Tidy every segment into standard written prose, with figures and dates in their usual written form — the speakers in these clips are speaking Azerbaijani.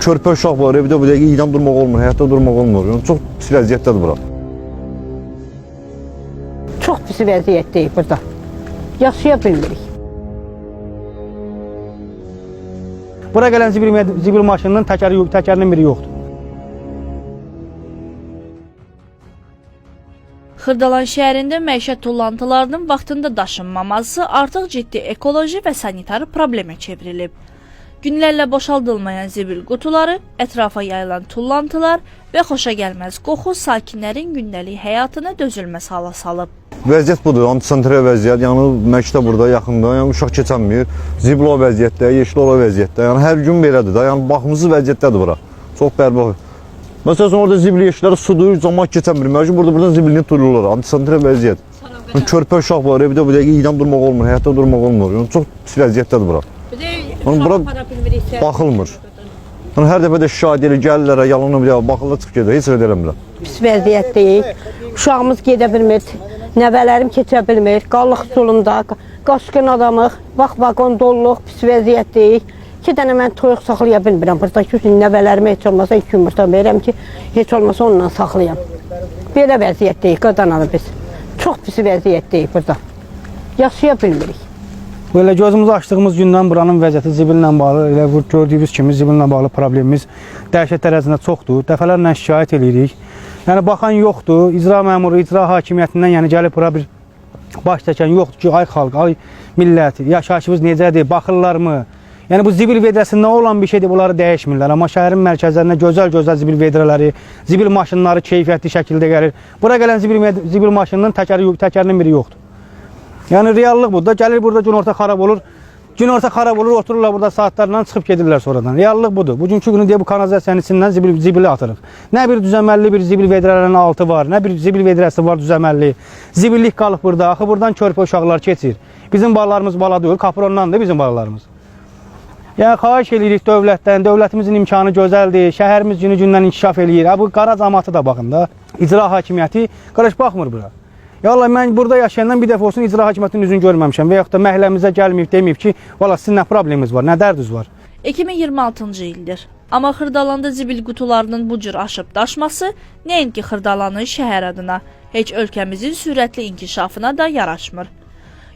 Körpə uşaq var, evdə bu dəqiqə iyidən durmaq olmur, həyatda durmaq olmur. Yəni, çox pis vəziyyətdədir bura. Çox pis vəziyyətdəyik burada. Yaşaya bilmirik. Bura gələn zibil maşınının təkərinin biri yoxdur. Xırdalan şəhərində məişət tullantılarının vaxtında daşınmaması artıq ciddi ekoloji və sanitar problemə çevrilib. Günlərlə boşaldılmayan zibil qutuları, ətrafa yayılan tullantılar və xoşagəlməz qoxu sakinlərin gündəlik həyatını dözülməz hala salıb. Vəziyyət budur, antisanitariya vəziyyət, yəni məktəb burada yaxında, yəni uşaq keçənmir, zibil o vəziyyətdə, yeşil o vəziyyətdə, yəni hər gün belədir də, yəni baxımsız vəziyyətdədir bura. Çox bərbad. Məsələn, orada zibil yeşilləri sudur, zaman keçən bilmir, buradan zibilini tuyulurlar, antisanitariya vəziyyət. Körpə uşaq var, evdə bu dəqiqə iyidən durmaq olmur, həyatda durmaq olmur, yəni çox pis vəziyyətdədir bura. Bura baxılmır. Hər dəfə də şikayət edir, gəlirlər, yalanı baxırlar, çıxıb gedir, heç rəd eləmirlər. Pis vəziyyətdəyik. Uşağımız gedə bilmir, nəvələrim keçə bilmir, qallıq sulunda, qaçqın adamıq, bax vagon dolluq, pis vəziyyətdəyik. 2 dənə mən toyuq saxlaya bilmirəm. Buradakı nəvələrimə heç olmasa 2 yumurta verirəm ki, heç olmasa onunla saxlayam. Belə vəziyyətdəyik, qadanalı biz. Çox pis vəziyyətdəyik burada. Yaşaya bilmirik. Böyle gözümüzü açdığımız gündən buranın vəziyyəti zibillə bağlı, elə gördüyünüz kimi zibillə bağlı problemimiz dəhşət dərəcəsində çoxdur. Dəfələrlə şikayət edirik. Yəni baxan yoxdur, icra məmuru, icra hakimiyyətindən yəni gəlib bura bir baş çəkən yoxdur ki, ay xalq, ay millət, yaşayışımız necədir, baxırlarmı? Yəni bu zibil vedrəsində olan bir şeydir, bunları dəyişmirlər. Amma şəhərin mərkəzlərində gözəl zibil vedrələri, zibil maşınları keyfiyyətli şəkildə gəlir. Bura gələn zibil maşınının təkərinin biri yoxdur. Yəni reallıq budur. Gəlir burada günorta xarab olur. Günorta xarab olur, otururlar burada saatlarla çıxıb gedirlər sonradan. Reallıq budur. Bugünkü günü deyə bu kanalizasiyanın içindən zibili atırıq. Nə bir düzəməlli bir zibil vedrələrinin altı var, nə bir zibil vedrəsi var düzəməlli. Zibillik qalıb burada. Axı buradan körpə uşaqlar keçir. Bizim balalarımız bala deyil, kaprondandır bizim balalarımız. Yəni xahiş edirik dövlətdən, dövlətimizin imkanı gözəldir, şəhərimiz günü-gündən inkişaf eləyir. Bu qara cəmaatı da baxın da, icra hakimiyyəti qarış baxmır bura. Ya Allah, mən burada yaşayandan bir dəfə olsun icra hakimiyyətinin üzünü görməmişəm və yaxud da məhəlləmizə gəlməyib, deməyib ki, valla sizin nə probleminiz var, nə dərdiniz var? 2026-cı ildir. Amma Xırdalanda zibil qutularının bu cür aşıb daşması nəinki Xırdalanın şəhər adına, heç ölkəmizin sürətli inkişafına da yaraşmır.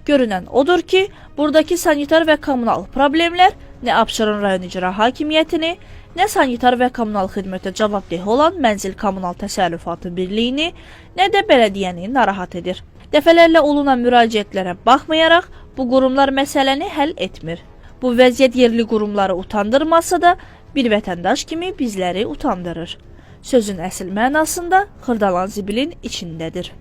Görünən odur ki, buradakı sanitar və kommunal problemlər nə Abşeron rayon icra hakimiyyətini, nə sanitar və kommunal xidmətə cavabdeh olan Mənzil Kommunal Təsərrüfatı Birliyini, nə də bələdiyyəni narahat edir. Dəfələrlə olunan müraciətlərə baxmayaraq, bu qurumlar məsələni həll etmir. Bu vəziyyət yerli qurumları utandırmasa da, bir vətəndaş kimi bizləri utandırır. Sözün əsl mənasında Xırdalan zibilin içindədir.